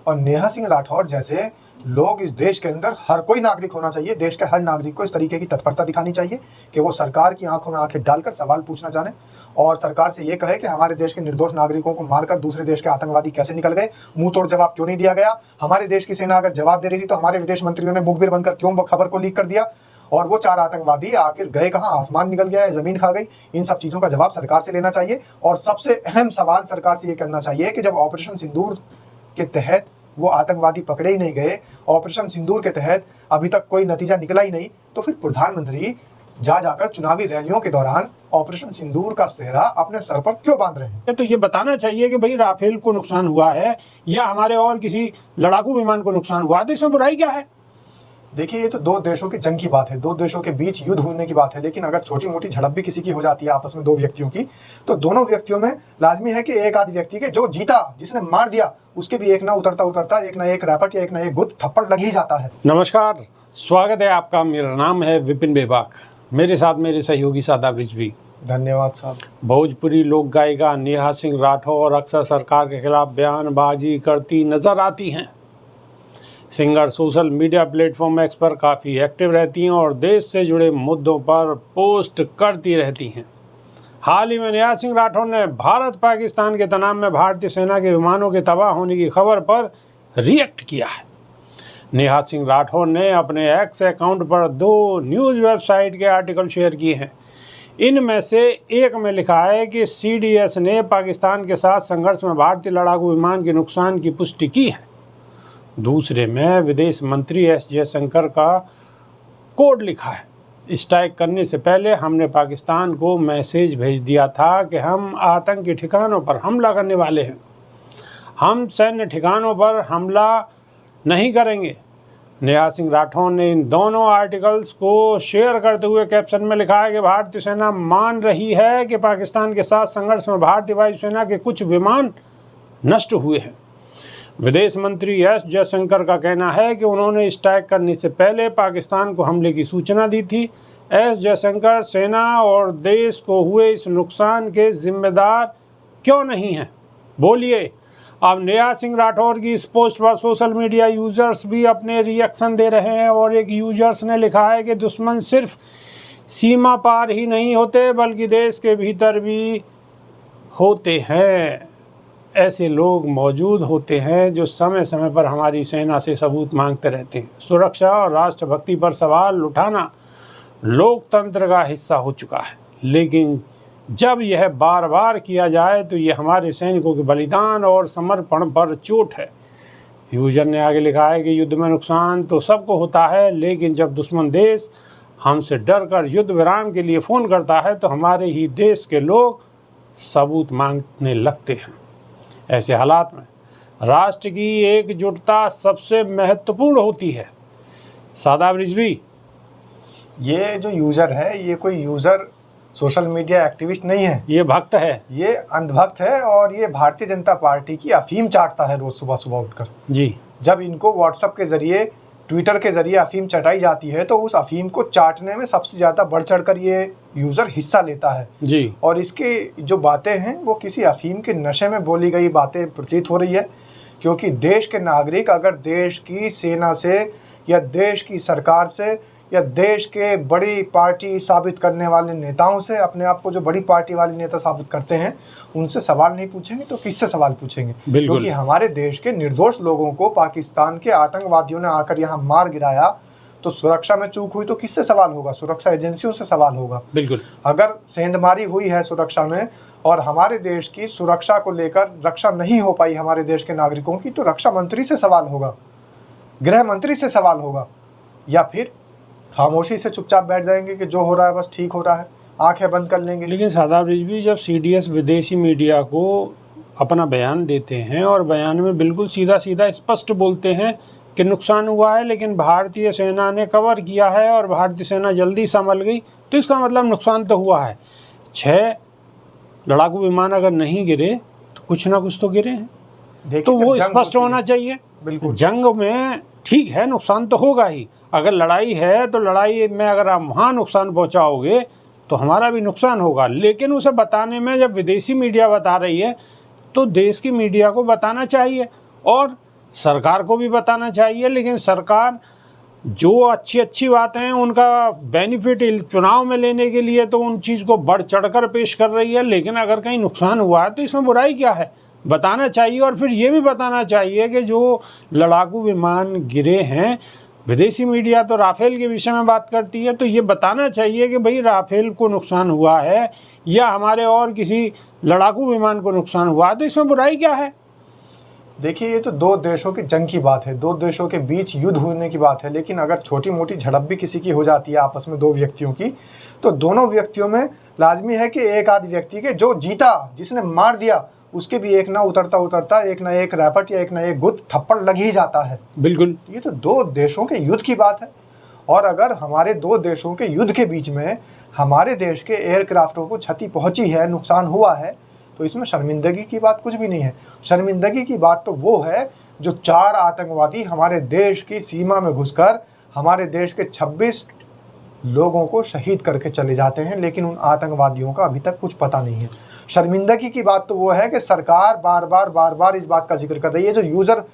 और नेहा सिंह राठौर जैसे लोग इस देश के अंदर हर कोई नागरिक होना चाहिए। देश के हर नागरिक को इस तरीके की तत्परता दिखानी चाहिए कि वो सरकार की आंखों में आंखें डालकर सवाल पूछना जाने और सरकार से ये कहे कि हमारे देश के निर्दोष नागरिकों को मारकर दूसरे देश के आतंकवादी कैसे निकल गए, मुंह तोड़ जवाब क्यों नहीं दिया गया। हमारे देश की सेना अगर जवाब दे रही थी तो हमारे विदेश मंत्रियों ने मुखबिर बनकर क्यों खबर को लीक कर दिया, और वो 4 आतंकवादी आखिर गए कहाँ, आसमान निकल गया है, जमीन खा गई। इन सब चीजों का जवाब सरकार से लेना चाहिए। और सबसे अहम सवाल सरकार से ये करना चाहिए कि जब ऑपरेशन सिंदूर के तहत वो आतंकवादी पकड़े ही नहीं गए, ऑपरेशन सिंदूर के तहत अभी तक कोई नतीजा निकला ही नहीं, तो फिर प्रधानमंत्री जाकर चुनावी रैलियों के दौरान ऑपरेशन सिंदूर का सेहरा अपने सर पर क्यों बांध रहे हैं। तो ये बताना चाहिए कि भाई राफेल को नुकसान हुआ है या हमारे और किसी लड़ाकू विमान को नुकसान हुआ है, तो इसमें बुराई क्या है। देखिए, ये तो 2 देशों की जंग की बात है, 2 देशों के बीच युद्ध होने की बात है। लेकिन अगर छोटी मोटी झड़प भी किसी की हो जाती है आपस में 2 व्यक्तियों की, तो दोनों व्यक्तियों में लाजमी है कि एक आध व्यक्ति के जो जीता, जिसने मार दिया, उसके भी एक ना उतरता एक ना एक रैपट या एक ना एक गुद थप्पड़ लग ही जाता है। नमस्कार, स्वागत है आपका। मेरा नाम है विपिन बेबाक, मेरे साथ मेरे सहयोगी शादाब रिजवी। धन्यवाद साहब। भोजपुरी लोक गायिका नेहा सिंह राठौर अक्सर सरकार के खिलाफ बयानबाजी करती नजर आती हैं। Singer social media platform x पर काफ़ी एक्टिव रहती हैं और देश से जुड़े मुद्दों पर पोस्ट करती रहती हैं। हाल ही में नेहा सिंह राठौर ने भारत पाकिस्तान के तनाव में भारतीय सेना के विमानों के तबाह होने की खबर पर रिएक्ट किया है। नेहा सिंह राठौर ने अपने एक्स अकाउंट पर 2 न्यूज़ वेबसाइट के आर्टिकल शेयर किए हैं। इनमें से एक में लिखा है कि CDS ने पाकिस्तान के साथ संघर्ष में भारतीय लड़ाकू विमान के नुकसान की पुष्टि की है। दूसरे में विदेश मंत्री S जयशंकर का कोड लिखा है। स्ट्राइक करने से पहले हमने पाकिस्तान को मैसेज भेज दिया था कि हम आतंकी ठिकानों पर हमला करने वाले हैं। हम सैन्य ठिकानों पर हमला नहीं करेंगे। नेहा सिंह राठौर ने इन दोनों आर्टिकल्स को शेयर करते हुए कैप्शन में लिखा है कि भारतीय सेना मान रही है कि पाकिस्तान के साथ संघर्ष में भारतीय वायुसेना के कुछ विमान नष्ट हुए हैं। विदेश मंत्री S जयशंकर का कहना है कि उन्होंने स्ट्राइक करने से पहले पाकिस्तान को हमले की सूचना दी थी। S जयशंकर सेना और देश को हुए इस नुकसान के जिम्मेदार क्यों नहीं हैं, बोलिए। अब नेहा सिंह राठौर की इस पोस्ट पर सोशल मीडिया यूजर्स भी अपने रिएक्शन दे रहे हैं और एक यूजर्स ने लिखा है कि दुश्मन सिर्फ सीमा पार ही नहीं होते बल्कि देश के भीतर भी होते हैं। ऐसे लोग मौजूद होते हैं जो समय समय पर हमारी सेना से सबूत मांगते रहते हैं। सुरक्षा और राष्ट्रभक्ति पर सवाल उठाना लोकतंत्र का हिस्सा हो चुका है, लेकिन जब यह बार बार किया जाए तो ये हमारे सैनिकों के बलिदान और समर्पण पर चोट है। यूजर ने आगे लिखा है कि युद्ध में नुकसान तो सबको होता है, लेकिन जब दुश्मन देश हमसे डर कर युद्ध विराम के लिए फ़ोन करता है तो हमारे ही देश के लोग सबूत मांगने लगते हैं। ऐसे हालात में राष्ट्र की एकजुटता सबसे महत्वपूर्ण होती है। शादाब रिजवी, ये जो यूजर है, ये कोई यूजर सोशल मीडिया एक्टिविस्ट नहीं है, ये भक्त है, ये अंधभक्त है और ये भारतीय जनता पार्टी की अफीम चाटता है रोज सुबह सुबह उठकर जी। जब इनको व्हाट्सएप के जरिए, ट्विटर के जरिए अफीम चटाई जाती है तो उस अफीम को चाटने में सबसे ज़्यादा बढ़ चढ़कर ये यूज़र हिस्सा लेता है जी। और इसकी जो बातें हैं वो किसी अफीम के नशे में बोली गई बातें प्रतीत हो रही है। क्योंकि देश के नागरिक अगर देश की सेना से या देश की सरकार से या देश के बड़ी पार्टी साबित करने वाले नेताओं से, अपने आप को जो बड़ी पार्टी वाले नेता साबित करते हैं, उनसे सवाल नहीं पूछेंगे तो किससे सवाल पूछेंगे। क्योंकि हमारे देश के निर्दोष लोगों को पाकिस्तान के आतंकवादियों ने आकर यहाँ मार गिराया, तो सुरक्षा में चूक हुई तो किससे सवाल होगा? सुरक्षा एजेंसियों से सवाल होगा। बिल्कुल। अगर सेंधमारी हुई है सुरक्षा में और हमारे देश की सुरक्षा को लेकर रक्षा नहीं हो पाई हमारे देश के नागरिकों की, तो रक्षा मंत्री से सवाल होगा, गृह मंत्री से सवाल होगा, या फिर खामोशी से चुपचाप बैठ जाएंगे कि जो हो रहा है बस ठीक हो रहा है, आंखें बंद कर लेंगे। लेकिन शादाब रिजवी, जब CDS विदेशी मीडिया को अपना बयान देते हैं और बयान में बिल्कुल सीधा सीधा स्पष्ट बोलते हैं कि नुकसान हुआ है लेकिन भारतीय सेना ने कवर किया है और भारतीय सेना जल्दी संभल गई, तो इसका मतलब नुकसान तो हुआ है। 6 लड़ाकू विमान अगर नहीं गिरे तो कुछ ना कुछ तो गिरे हैं, तो वो स्पष्ट होना चाहिए। बिल्कुल। जंग में ठीक है, नुकसान तो होगा ही। अगर लड़ाई है तो लड़ाई में अगर आप वहाँ नुकसान पहुँचाओगे तो हमारा भी नुकसान होगा। लेकिन उसे बताने में जब विदेशी मीडिया बता रही है तो देश की मीडिया को बताना चाहिए और सरकार को भी बताना चाहिए, लेकिन सरकार जो अच्छी अच्छी बातें हैं उनका बेनिफिट चुनाव में लेने के लिए तो उन चीज़ को बढ़ चढ़कर पेश कर रही है। लेकिन अगर कहीं नुकसान हुआ है तो इसमें बुराई क्या है, बताना चाहिए। और फिर ये भी बताना चाहिए कि जो लड़ाकू विमान गिरे हैं, विदेशी मीडिया तो राफेल के विषय में बात करती है, तो ये बताना चाहिए कि भाई राफेल को नुकसान हुआ है या हमारे और किसी लड़ाकू विमान को नुकसान हुआ है, तो इसमें बुराई क्या है। देखिए, ये तो दो देशों की जंग की बात है, दो देशों के बीच युद्ध होने की बात है। लेकिन अगर छोटी मोटी झड़प भी किसी की हो जाती है आपस में दो व्यक्तियों की, तो दोनों व्यक्तियों में लाजमी है कि एक आध व्यक्ति के जो जीता, जिसने मार दिया, उसके भी एक ना उतरता एक ना एक रैपट या एक ना एक गुद थप्पड़ लग ही जाता है। बिल्कुल, ये तो दो देशों के युद्ध की बात है। और अगर हमारे दो देशों के युद्ध के बीच में हमारे देश के एयरक्राफ्टों को क्षति पहुंची है, नुकसान हुआ है, तो इसमें शर्मिंदगी की बात कुछ भी नहीं है। शर्मिंदगी की बात तो वो है जो 4 आतंकवादी हमारे देश की सीमा में घुसकर हमारे देश के 26 लोगों को शहीद करके चले जाते हैं, लेकिन उन आतंकवादियों का अभी तक कुछ पता नहीं है। शर्मिंदगी की बात तो वो है कि सरकार बार बार इस बात का जिक्र कर रही है। जो यूज़र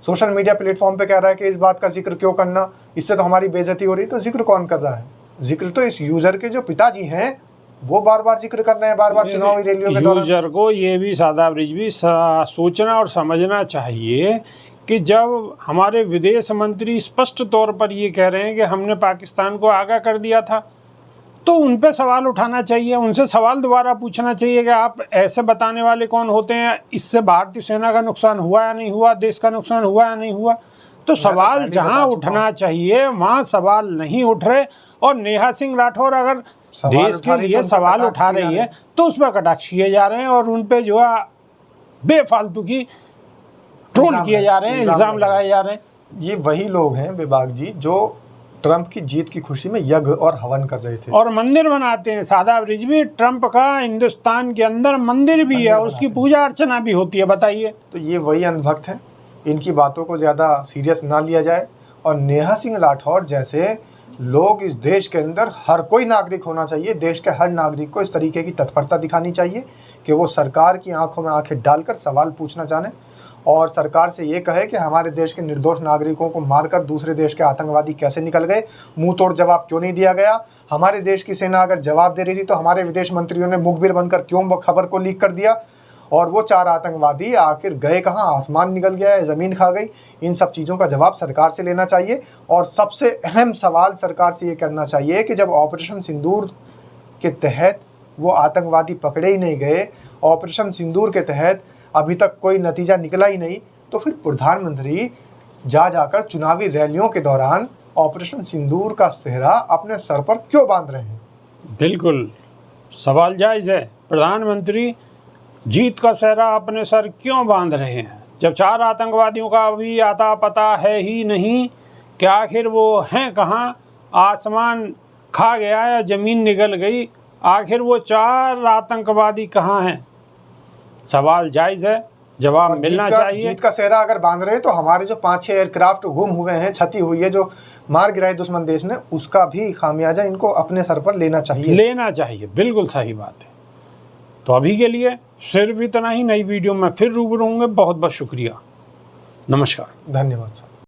सोशल मीडिया प्लेटफॉर्म पे कह रहा है कि इस बात का जिक्र क्यों करना, इससे तो हमारी बेइज्जती हो रही है, तो जिक्र कौन कर रहा है? जिक्र तो इस यूज़र के जो पिताजी हैं वो बार जिक्र कर रहे हैं, बार चुनावी रैलियों के दौरान। यूजर को ये भी शादाब रिजवी सोचना और समझना चाहिए कि जब हमारे विदेश मंत्री स्पष्ट तौर पर ये कह रहे हैं कि हमने पाकिस्तान को आगाह कर दिया था, तो उन पे सवाल उठाना चाहिए, उनसे सवाल दोबारा पूछना चाहिए कि आप ऐसे बताने वाले कौन होते हैं, इससे भारतीय सेना का नुकसान हुआ या नहीं हुआ, देश का नुकसान हुआ या नहीं हुआ। तो सवाल जहां उठना चाहिए वहां सवाल नहीं उठ रहे। और नेहा सिंह राठौर अगर देश के लिए सवाल उठा रही है तो उस पर कटाक्ष किए जा रहे हैं और उन पे जो है बेफालतू की ट्रोल किए जा रहे हैं, इल्जाम लगाए जा रहे हैं। ये वही लोग हैं विभाग जी जो ट्रंप की जीत की खुशी में यज्ञ और हवन कर रहे थे और मंदिर बनाते हैं। शादाब रिजवी, ट्रंप का हिंदुस्तान के अंदर मंदिर भी है, उसकी पूजा अर्चना भी होती है, बताइए। तो ये वही अंधभक्त हैं, इनकी बातों को ज़्यादा सीरियस ना लिया जाए। और नेहा सिंह राठौर जैसे लोग इस देश के अंदर हर कोई नागरिक होना चाहिए। देश के हर नागरिक को इस तरीके की तत्परता दिखानी चाहिए कि वो सरकार की आंखों में आंखें डालकर सवाल पूछना जाने और सरकार से ये कहे कि हमारे देश के निर्दोष नागरिकों को मारकर दूसरे देश के आतंकवादी कैसे निकल गए, मुंह तोड़ जवाब क्यों नहीं दिया गया। हमारे देश की सेना अगर जवाब दे रही थी तो हमारे विदेश मंत्रियों ने मुखबिर बनकर क्यों खबर को लीक कर दिया। और वो 4 आतंकवादी आखिर गए कहाँ, आसमान निकल गया है, ज़मीन खा गई। इन सब चीज़ों का जवाब सरकार से लेना चाहिए। और सबसे अहम सवाल सरकार से ये करना चाहिए कि जब ऑपरेशन सिंदूर के तहत वो आतंकवादी पकड़े ही नहीं गए, ऑपरेशन सिंदूर के तहत अभी तक कोई नतीजा निकला ही नहीं, तो फिर प्रधानमंत्री जाकर चुनावी रैलियों के दौरान ऑपरेशन सिंदूर का सेहरा अपने सर पर क्यों बांध रहे हैं? बिल्कुल सवाल जायज़ है। प्रधानमंत्री जीत का सेहरा अपने सर क्यों बांध रहे हैं जब 4 आतंकवादियों का अभी आता पता है ही नहीं कि आखिर वो हैं कहाँ, आसमान खा गया या ज़मीन निकल गई, आखिर वो 4 आतंकवादी कहाँ हैं? सवाल जायज़ है, जवाब मिलना चाहिए। जीत का सेहरा अगर बांध रहे हैं तो हमारे जो 5-6 एयरक्राफ्ट गुम हुए हैं, क्षति हुई है, जो मार गिराए दुश्मन देश ने, उसका भी खामियाजा इनको अपने सर पर लेना चाहिए। बिल्कुल सही बात है। तो अभी के लिए सिर्फ इतना ही। नई वीडियो में फिर रूबरू होंगे। बहुत बहुत शुक्रिया। नमस्कार। धन्यवाद सर।